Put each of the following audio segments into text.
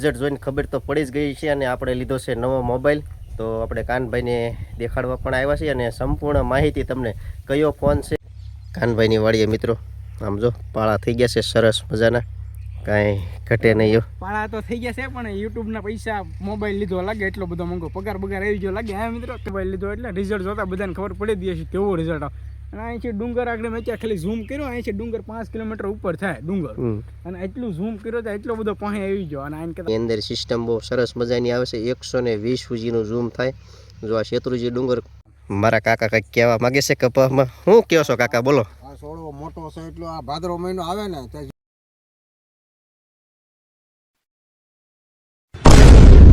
Result જોઈને ખબર તો પડી જ ગઈ છે અને આપણે લીધો છે નવો મોબાઈલ. તો આપણે કાનભાઈને દેખાડવા પણ આવ્યા છીએ અને સંપૂર્ણ માહિતી તમને કયો ફોન છે કાનભાઈની વાડીએ મિત્રો. આમ જો પાળા થઈ ગયા છે સરસ મજાના, કાંઈ ઘટે નહીં. જો પાળા તો થઈ ગયા છે પણ યુટ્યુબના પૈસા મોબાઈલ લીધો લાગે એટલો બધો મોંઘો પગાર આવી ગયો લાગે. હા મિત્રો, મોબાઈલ લીધો એટલે રિઝલ્ટ જોતા બધાને ખબર પડી દે છે કેવો રિઝલ્ટ આવે. અને અહીંથી ડુંગર આગળ મેં ત્યાં ખાલી ઝૂમ કર્યો, અહીંથી ડુંગર 5 કિલોમીટર ઉપર થાય ડુંગર, અને એટલું ઝૂમ કર્યો તો એટલો બધો પાસે આવી ગયો. અને આની અંદર સિસ્ટમ બહુ સરસ મજાની આવે છે, 120 સુધીનું ઝૂમ થાય. જો આ શેત્રુજી ડુંગર. મારા કાકા કંઈક કહેવા માગે છે કપાસમાં. શું કહો છો કાકા, બોલો. આ છોડવો મોટો છે એટલો આ ભાદરવો મહિનો આવે ને.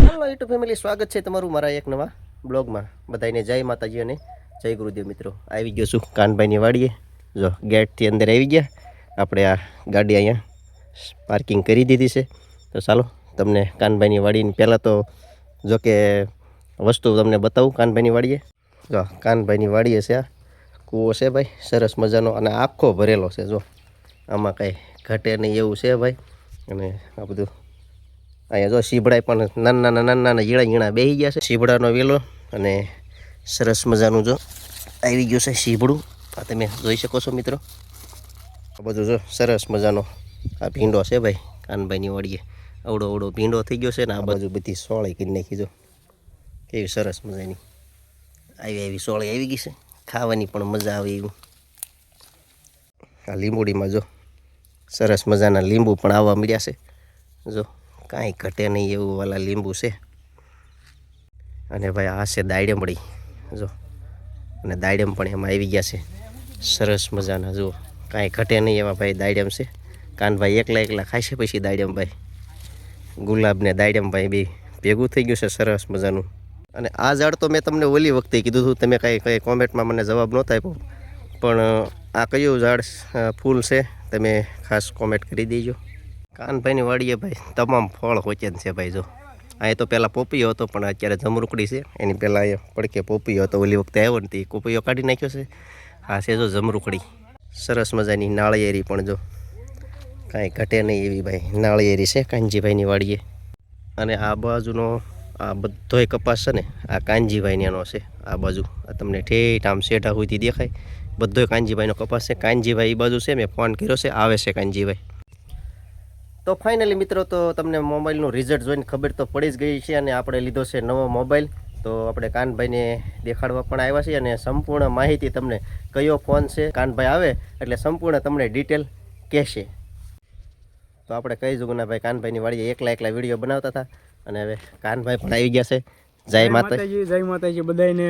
હેલો યુટ્યુબ ફેમિલી, સ્વાગત છે તમારું મારા એક નવા બ્લોગમાં. બધાને જય માતાજી અને જય ગુરુદેવ. મિત્રો આવી ગયો છું કાનભાઈની વાડીએ. જો ગેટથી અંદર આવી ગયા. આપણે આ ગાડી અહીંયા પાર્કિંગ કરી દીધી છે. તો ચાલો તમને કાનભાઈની વાડીની પહેલાં તો જો કે વસ્તુ તમને બતાવું કાનભાઈની વાડીએ. જો કાનભાઈની વાડીએ છે, આ કૂવો છે ભાઈ સરસ મજાનો અને આખો ભરેલો છે. જો આમાં કાંઈ ઘટે નહીં એવું છે ભાઈ. અને આ બધું અહીંયા જો સીભડા પણ નાના ઝીણા બેસી ગયા છે. સીભડાનો વેલો અને સરસ મજાનું જો આવી ગયું છે સીભડું. આ તમે જોઈ શકો છો મિત્રો. આ બધું જો સરસ મજાનો આ ભીંડો છે ભાઈ કાનભાઈની વાડીએ. અવડો ભીંડો થઈ ગયો છે ને આ બાજુ બધી સોળી કરી નાખી. જો કેવી સરસ મજાની આવી સોળી આવી ગઈ છે, ખાવાની પણ મજા આવે એવું. આ લીંબુડીમાં જો સરસ મજાના લીંબુ પણ આવવા મળ્યા છે. જો કાંઈ ઘટે નહીં એવું વાલા લીંબુ છે. અને ભાઈ આ છે દાડમડી. જો અને દાડમ પણ એમાં આવી ગયા છે સરસ મજાના. જુઓ કાંઈ ઘટે નહીં એવા ભાઈ દાડમ છે. કાનભાઈ એકલા ખાય છે પછી દાડમ ભાઈ. ગુલાબ ને દાડમ ભાઈ બી ભેગું થઈ ગયું છે સરસ મજાનું. અને આ ઝાડ તો મેં તમને ઓલી વખતે કીધું હતું, તમે કાંઈ કોમેન્ટમાં મને જવાબ નહોતો આપ્યો. પણ આ કયું ઝાડ ફૂલ છે તમે ખાસ કોમેન્ટ કરી દેજો. કાનભાઈની વાડીએ ભાઈ તમામ ફળ હોચે છે ભાઈ. જો અહીં તો પહેલાં પોપૈયો હતો પણ અત્યારે જમરૂકડી છે. એની પહેલાં અહીંયા પડકે પોપૈયો હતો, ઓલી વખતે આવ્યો ને તે પોપૈયો કાઢી નાખ્યો છે. હા છે જો જમરૂકડી સરસ મજાની. નાળિયેરી પણ જો કાંઈ ઘટે નહીં એવી ભાઈ નાળિયેરી છે કાનજીભાઈની વાડીએ. અને આ બાજુનો આ બધોય કપાસ છે ને આ કાનજીભાઈનો છે. આ બાજુ આ તમને ઠેઠ આમ શેઢા સુધી દેખાય બધોય કાનજીભાઈનો કપાસ છે. કાનજીભાઈ એ બાજુ છે, મેં ફોન કર્યો છે, આવે છે કાનજીભાઈ. તો ફાઇનલી મિત્રો, તો તમને મોબાઈલનું રિઝલ્ટ જોઈને ખબર તો પડી જ ગઈ છે અને આપણે લીધો છે નવો મોબાઈલ. તો આપણે કાનભાઈને દેખાડવા પણ આવ્યા છીએ અને સંપૂર્ણ માહિતી તમને કયો ફોન છે કાનભાઈ આવે એટલે સંપૂર્ણ તમને ડિટેલ કહેશે. તો આપણે કહી જુગું ના ભાઈ કાનભાઈની વાડીએ એકલા વિડીયો બનાવતા હતા અને હવે કાનભાઈ પણ આવી ગયા છે. જય માતાજી. જય માતાજી બધાને.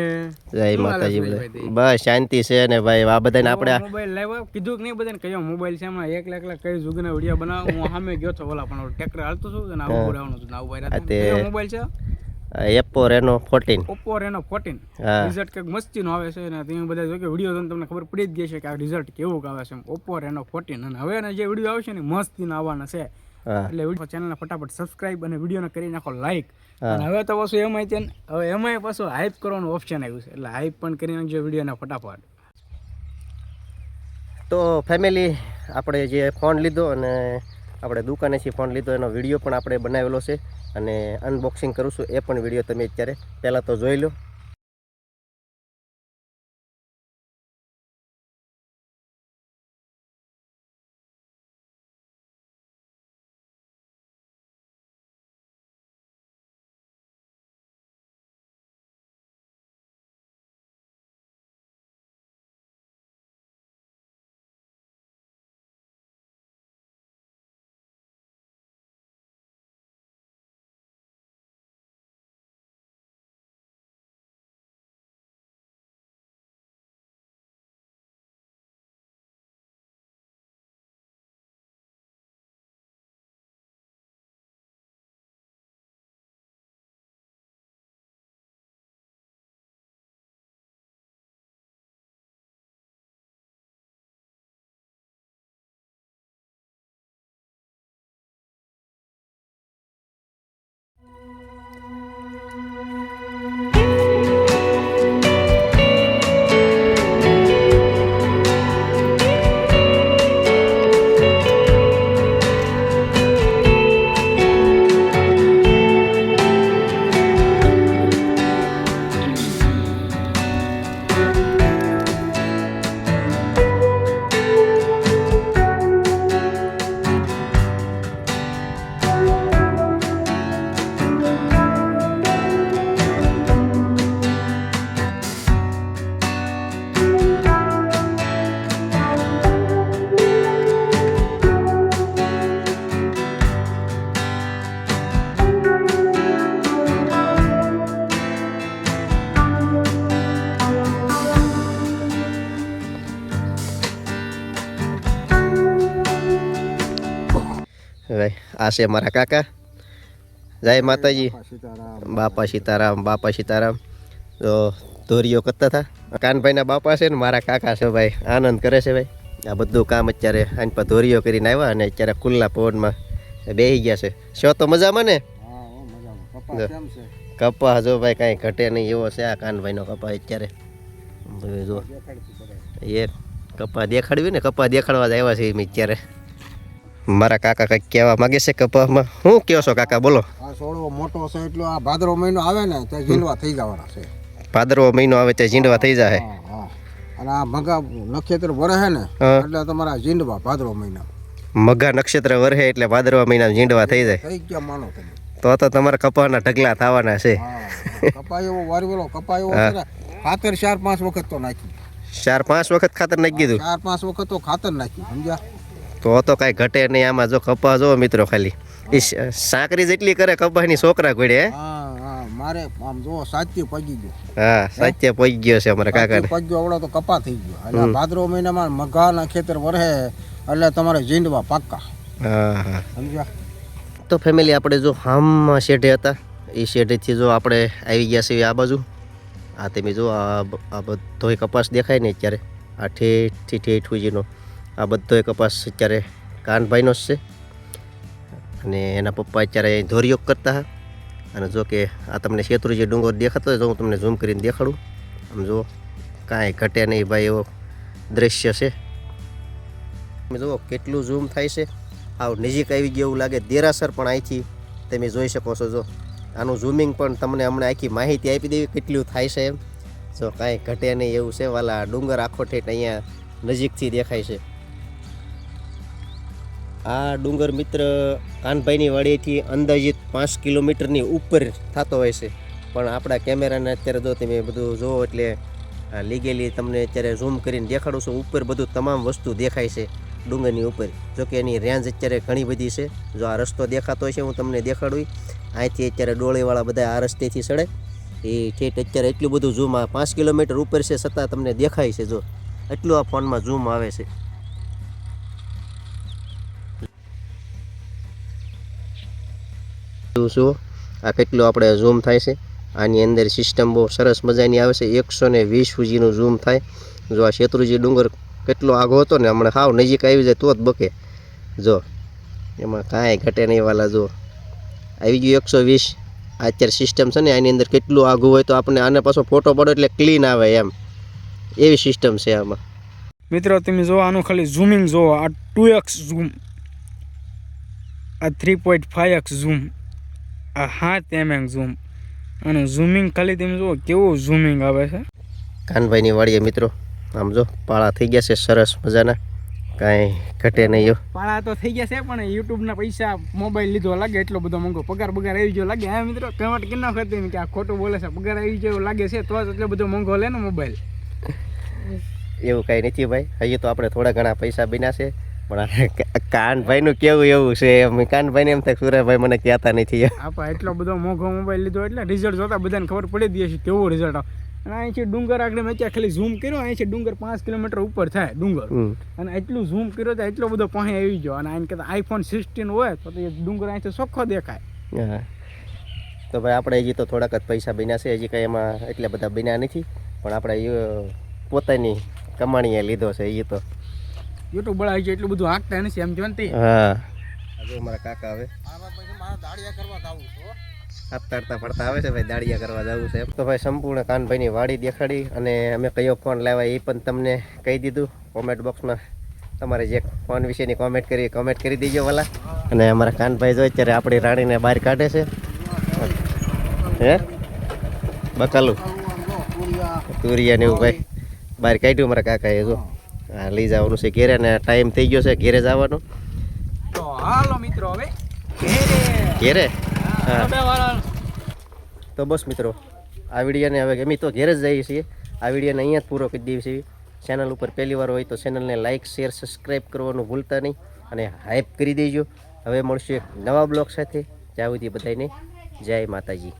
જય માતાજી બધા. બસ શાંતિ છે ને ભાઈ. આ બધાને આપણે મોબાઈલ લાવ્યા કીધું કે નહીં બધાને કયો મોબાઈલ છે એમાં એકલા કઈ જુગના વિડીયો બનાવ. હું સામે ગયો તો ઓલા પણ ટ્રેક્ટર હાલતું છું ને આવું રહેવાનું હતું. આવું ભાઈ મોબાઈલ છે Oppo Reno 14. Oppo Reno 14 result કંઈક મસ્તીનો આવે છે અને તમે બધા જો કે વિડીયો જોઈને તમને ખબર પડી જ ગઈ છે કે આ રિઝલ્ટ કેવું આવે છે Oppo Reno 14. અને હવે જે વિડીયો આવશે ને મસ્તીનો આવવાના છે. એટલે વિડીયો ચેનલને ફટાફટ સબસ્ક્રાઇબ અને વિડીયોને કરી નાખો લાઈક. અને હવે તો પાછું એમાંય પાછું હાઈપ કરવાનું ઓપ્શન આવ્યું છે, એટલે હાઈપ પણ કરી નાખજો વિડીયોને ફટાફટ. તો ફેમિલી, આપણે જે ફોન લીધો અને આપણે દુકાનેથી ફોન લીધો એનો વિડીયો પણ આપણે બનાવેલો છે અને અનબોક્સિંગ કરું છું એ પણ વિડીયો તમે અત્યારે પહેલાં તો જોઈ લો. આ છે મારા કાકા. જય માતાજી. સીતારામ. બાપા સીતારામ, બાપા સીતારામ. તો ધોરીઓ કરતા હતા. કાનભાઈના બાપા છે ને મારા કાકા છે ભાઈ, આનંદ કરે છે ભાઈ. આ બધું કામ અત્યારે આની પર ધોરીઓ કરીને આવ્યા અને અત્યારે ખુલ્લા પવનમાં બેસી ગયા છે. શો તો મજામાં ને? હા હો, મજામાં. પપ્પા કેમ છે? કપા જો ભાઈ કાંઈ ઘટે નહીં એવો છે આ કાનભાઈનો કપા અત્યારે. જો દેખાડતી બધાય. એ કપા દેખાડ્યું ને, કપા દેખાડવા જ આવ્યા છે એમ અત્યારે. મારા કાકા કંઈક કહેવા માગે છે કપામાં. શું કહો છો કાકા, બોલો. આ છોડવો મોટો છે એટલો આ ભાદરવો મહિનો આવે ને ત્યાં ઝીંડવા થઈ જવાના છે. ભાદરવો મહિનો આવે તે ઝીંડવા થઈ જાય. હા હા. અને આ મગા નક્ષત્ર વરહે ને હા. એટલે તમારા ઝીંડવા ભાદરવો મહિના મઘા નક્ષત્ર વરહે એટલે ભાદરવા મહિના ઝીંડવા થઈ જાય. થઈ ગયા માનો તમે. તો તમારા કપાના ઢગલા થવાના છે. હા કપા એવો વારવેલો કપા એવો છે ને ખાતર 4-5 વખત તો નાખી. 4-5 વખત ખાતર નાખી દીધું. 4-5 વખત તો ખાતર નાખી સમજ્યા. તો કાંઈ ઘટે નહીં આમાં. જો કપા જો મિત્રો ખાલી એ સાંકરી જેટલી કરે કપાની છોકરા ઘોડે. હા હા મારે આમ જો સાચી પગી ગયો. હા સાચે પહોંચી ગયો છે અમારા કાકાને. પગ ગયો આવડો તો કપા થઈ ગયો. એટલે આ ભાદરવો મહિનામાં મઘાના ખેતર વરહે એટલે તમારે ઝીંડવા પાક્કા હા હા. સમજ્યા. તો ફેમિલી આપણે જો હામમાં શેઢે હતા એ શેઢેથી જો આપણે આવી ગયા છીએ આ બાજુ. આ તમે જો આ બધોય કપાસ દેખાય ને અત્યારે આ ઠેઠથી ઠેઠ સુધીનો આ બધોય કપાસ અત્યારે કાનભાઈનો જ છે. અને એના પપ્પા અત્યારે ધોરીયો કરતા હતા. અને જો કે આ તમને શેત્રુજી ડુંગર દેખાતો હોય તો હું તમને ઝૂમ કરીને દેખાડું. આમ જુઓ કાંઈ ઘટે નહીં ભાઈ એવો દ્રશ્ય છે. તમે જુઓ કેટલું ઝૂમ થાય છે. આવું નજીક આવી ગયું એવું લાગે. દેરાસર પણ અહીંથી તમે જોઈ શકો છો. જો આનું ઝૂમિંગ પણ તમને હમણાં આખી માહિતી આપી દેવી કેટલું થાય છે એમ. જો કાંઈ ઘટે નહીં એવું છે. વાલા ડુંગર આખો ઠેઠ અહીંયા નજીકથી દેખાય છે. આ ડુંગર મિત્ર કાનભાઈની વાડીથી અંદાજિત 5 કિલોમીટરની ઉપર થતો હોય છે. પણ આપણા કેમેરાને અત્યારે જો તમે બધું જુઓ એટલે લીગેલી તમને અત્યારે ઝૂમ કરીને દેખાડું છું. ઉપર બધું તમામ વસ્તુ દેખાય છે ડુંગરની ઉપર. જોકે એની રેન્જ અત્યારે ઘણી બધી છે. જો આ રસ્તો દેખાતો હોય છે હું તમને દેખાડું. અહીંથી અત્યારે ડોળીવાળા બધા આ રસ્તેથી ચડે એ ઠેઠ અત્યારે એટલું બધું ઝૂમ આવે. 5 કિલોમીટર ઉપર છે છતાં તમને દેખાય છે. જો એટલું આ ફોનમાં ઝૂમ આવે છે. શું આ કેટલું આપણે ઝૂમ થાય છે. આની અંદર સિસ્ટમ બહુ સરસ મજાની આવે છે. 120 સુધીનું ઝૂમ થાય. જો આ શેત્રુજી ડુંગર કેટલો આગો હતો ને હમણાં હાવ નજીક આવી જાય તો જ બકે. જો એમાં કાંઈ ઘટે નહીં વાલા. જો આવી ગયું 120. આ અત્યારે સિસ્ટમ છે ને આની અંદર કેટલું આઘું હોય તો આપણે આને પાછો ફોટો પાડો એટલે ક્લીન આવે એમ એવી સિસ્ટમ છે આમાં. મિત્રો તમે જો આનું ખાલી ઝૂમિંગ જો આ 2x ઝૂમ, આ 3.5x ઝૂમ, આ 7mm ઝૂમ. અને ઝૂમિંગ ખાલી તમે જુઓ કેવું ઝૂમિંગ આવે છે. કાનભાઈની વાડીએ મિત્રો આમ જો પાળા થઈ ગયા છે સરસ મજાના. કાંઈ ઘટે નહીં. પાળા તો થઈ ગયા છે પણ યુટ્યુબના પૈસા મોબાઈલ લીધો લાગે એટલો બધો મોંઘો. પગાર આવી ગયો લાગે. હા મિત્રો કમેન્ટ કેમ ના કરતી ને કે આ ખોટું બોલે છે. પગાર આવી ગયો લાગે છે તો જ એટલો બધો મોંઘો લે ને મોબાઈલ. એવું કાંઈ નથી ભાઈ. હજી તો આપણે થોડા ઘણા પૈસા બન્યા છે. પણ કાનભાઈનું કેવું એવું છે એમ. કાનભાઈને એમ થાય સુરેશભાઈ મને કહેતા નથી. આપણે એટલો બધો મોંઘો મોબાઈલ લીધો એટલે રિઝલ્ટ જોતા બધાને ખબર પડી દે છે કેવો રિઝલ્ટ આવે. અને અહીંથી ડુંગર આગળ મેં ત્યાં ખાલી ઝૂમ કર્યો. અહીંથી ડુંગર 5 કિલોમીટર ઉપર થાય ડુંગર. અને એટલું ઝૂમ કર્યો તો એટલો બધો પાસે આવી ગયો. અને આને કહેતા iPhone 16 હોય તો એ ડુંગર અહીંથી ચોખ્ખો દેખાય. હા તો ભાઈ આપણે હજી તો થોડાક જ પૈસા બન્યા છે. હજી કાંઈ એમાં એટલા બધા બન્યા નથી. પણ આપણે પોતાની કમાણીએ લીધો છે એ તો. યુટ્યુબ વાળા હજી એટલું બધું હાંકતા નથી એમ જો ને. હા આજે મારા કાકા હવે આમાં પછી મારે દાડિયા કરવા જાવું છે. આપતા પડતા આવે છે ભાઈ. દાડિયા કરવા જવું છે. તો ભાઈ સંપૂર્ણ કાનભાઈની વાડી દેખાડી અને અમે કયો ફોન લાવ્યા એ પણ તમને કહી દીધું. કોમેન્ટ બોક્સમાં તમારે જે ફોન વિશેની કોમેન્ટ કરી દેજો વાલા. અને અમારા કાનભાઈ જો અત્યારે આપણી રાણીને બહાર કાઢે છે. હે બકાલું તુરિયા ને એવું ભાઈ બહાર કાઢ્યું મારા કાકાએ. જો હા લઈ જવાનું છે ઘેરે ને ટાઈમ થઈ ગયો છે ઘેરે જવાનો. તો હાલો મિત્રો હવે ઘેરે. હા તો બસ મિત્રો આ વિડીયોને હવે ગમી તો ઘેર જ જઈએ છીએ. આ વિડીયોને અહીંયા જ પૂરો કરી દઈએ છીએ. ચેનલ ઉપર પહેલી વાર હોય તો ચેનલને લાઇક શેર સબસ્ક્રાઈબ કરવાનું ભૂલતા નહીં અને હાઈપ કરી દેજો. હવે મળશું એક નવા બ્લોગ સાથે. ત્યાં સુધી બધાને જય માતાજી.